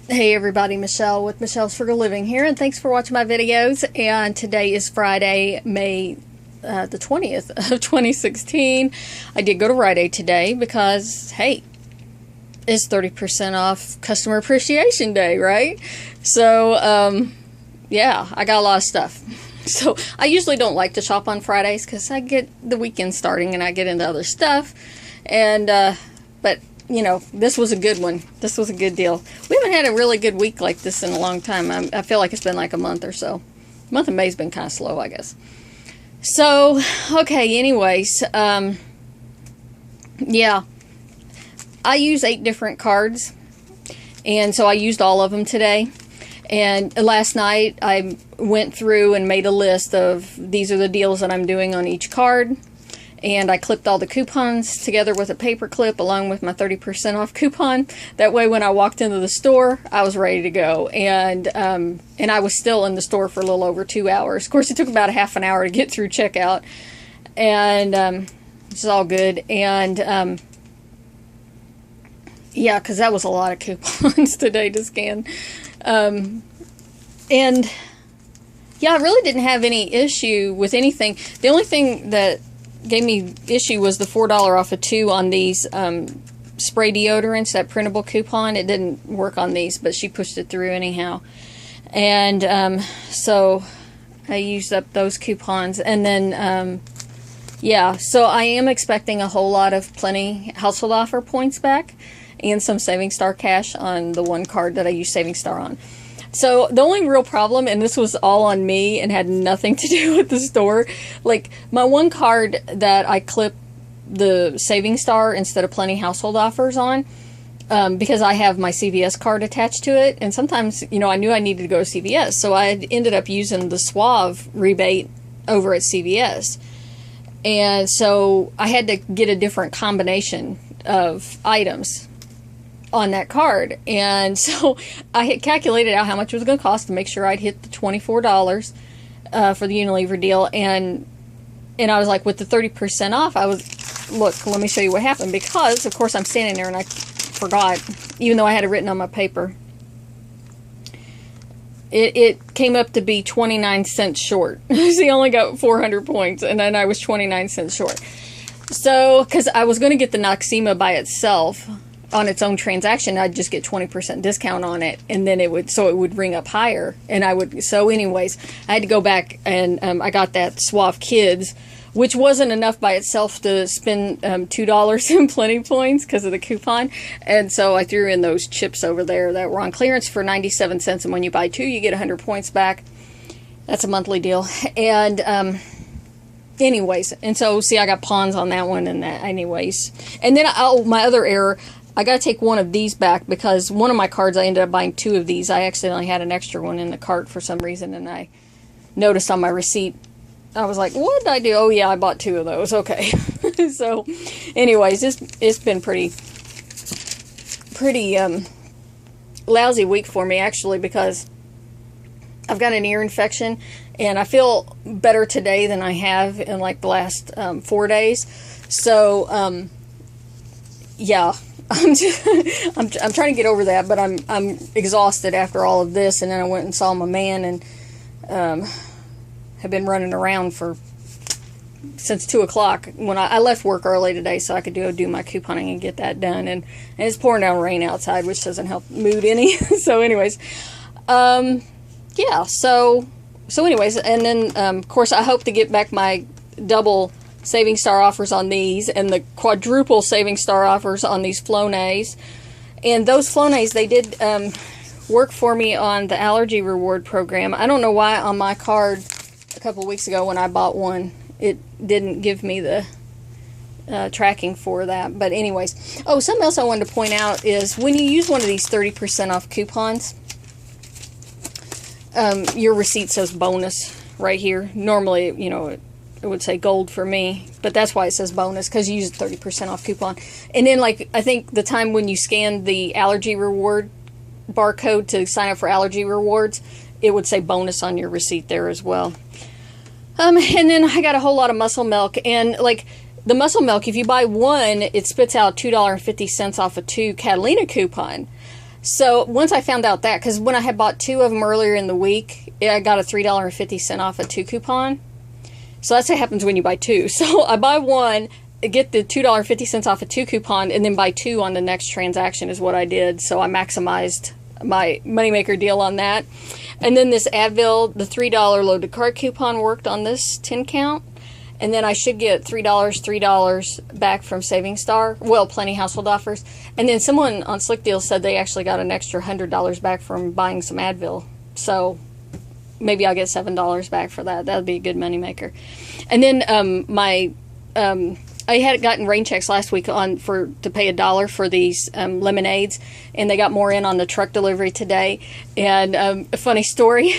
Hey everybody, Michelle with Michelle's Frugal Living here, and thanks for watching my videos. And today is Friday, May the 20th of 2016. I did go to Rite Aid today because, hey, it's 30% off Customer Appreciation Day, right? So, yeah, I got a lot of stuff. So, I usually don't like to shop on Fridays because I get the weekend starting and I get into other stuff. And, but you know, this was a good one. This was a good deal. We haven't had a really good week like this in a long time. I feel like it's been like a month or so. The month of May's been kind of slow, I guess. So, okay, anyways, yeah. I use 8 different cards, and so I used all of them today. And last night, I went through and made a list of these are the deals that I'm doing on each card. And I clipped all the coupons together with a paper clip along with my 30% off coupon. That way when I walked into the store, I was ready to go. And I was still in the store for a little over 2 hours. Of course, it took about a half an hour to get through checkout. And it's all good. And yeah, because that was a lot of coupons today to scan. And yeah, I really didn't have any issue with anything. The only thing that gave me issue was the $4 off of 2 on these spray deodorants, that printable coupon. It didn't work on these, but she pushed it through anyhow. And so I used up those coupons. And then, yeah, so I am expecting a whole lot of plenty household offer points back and some Saving Star cash on the one card that I use Saving Star on. So the only real problem, and this was all on me and had nothing to do with the store, like my one card that I clip the Saving Star instead of Plenty household offers on, because I have my CVS card attached to it, and sometimes, you know, I knew I needed to go to CVS, so I ended up using the Suave rebate over at CVS. And so I had to get a different combination of items on that card, and so I had calculated out how much it was going to cost to make sure I'd hit the $24 for the Unilever deal, and I was like, with the 30% off, I was, look, let me show you what happened, because of course I'm standing there and I forgot, even though I had it written on my paper. It came up to be 29 cents short. She only got 400 points, and then I was 29 cents short. So, because I was going to get the Noxema by itself on its own transaction, I'd just get 20% discount on it, and then it would ring up higher, and so anyways, I had to go back, and I got that Suave Kids, which wasn't enough by itself to spend $2 in Plenty points because of the coupon, and so I threw in those chips over there that were on clearance for 97 cents, and when you buy 2, you get 100 points back. That's a monthly deal, and anyways, and so, see, I got pawns on that one, and that, anyways, and then, my other error, I got to take one of these back because one of my cards, I ended up buying 2 of these. I accidentally had an extra one in the cart for some reason, and I noticed on my receipt, I was like, what did I do? Oh, yeah, I bought 2 of those. Okay. So, anyways, it's been pretty lousy week for me, actually, because I've got an ear infection, and I feel better today than I have in, like, the last 4 days. So, yeah. I'm trying to get over that, but I'm exhausted after all of this, and then I went and saw my man, and have been running around since 2 o'clock when I left work early today so I could do my couponing and get that done, and it's pouring down rain outside, which doesn't help mood any. So anyways, yeah, so anyways, and then of course I hope to get back my double Saving Star offers on these, and the quadruple Saving Star offers on these Flonase. And those Flonase, they did work for me on the allergy reward program. I don't know why on my card a couple weeks ago when I bought one, it didn't give me the tracking for that. But anyways, oh, something else I wanted to point out is when you use one of these 30% off coupons, your receipt says bonus right here. Normally, you know, it would say gold for me, but that's why it says bonus, because you use a 30% off coupon. And then, like, I think the time when you scan the allergy reward barcode to sign up for allergy rewards, it would say bonus on your receipt there as well. And then I got a whole lot of muscle milk, and like the muscle milk, if you buy one, it spits out $2.50 off a 2 Catalina coupon. So once I found out that, because when I had bought 2 of them earlier in the week, I got a $3.50 off a 2 coupon. So that's what happens when you buy 2. So I buy 1, get the $2.50 off a 2 coupon, and then buy 2 on the next transaction is what I did. So I maximized my moneymaker deal on that. And then this Advil, the $3 loaded cart coupon worked on this 10 count. And then I should get $3 back from Saving Star. Well, plenty household offers. And then someone on Slick Deal said they actually got an extra $100 back from buying some Advil. So maybe I'll get $7 back for that. That would be a good moneymaker. And then I had gotten rain checks last week to pay $1 for these lemonades, and they got more in on the truck delivery today. And a funny story.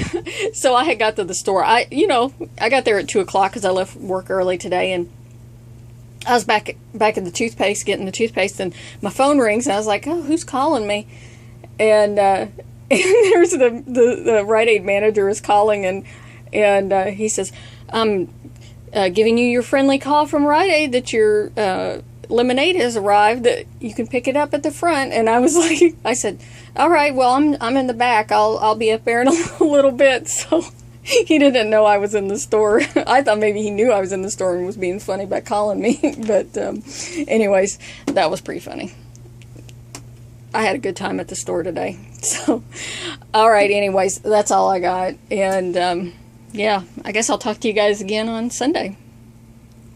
So I had got to the store. I got there at 2:00 because I left work early today, and I was back at the toothpaste, getting the toothpaste, and my phone rings, and I was like, "Oh, who's calling me?" And and there's the Rite Aid manager is calling, and he says, giving you your friendly call from Rite Aid that your lemonade has arrived, that you can pick it up at the front. And I was like, I said, all right, well, I'm in the back. I'll be up there in a little bit. So he didn't know I was in the store. I thought maybe he knew I was in the store and was being funny by calling me. But anyways, that was pretty funny. I had a good time at the store today. So, all right, anyways, that's all I got. And yeah, I guess I'll talk to you guys again on Sunday.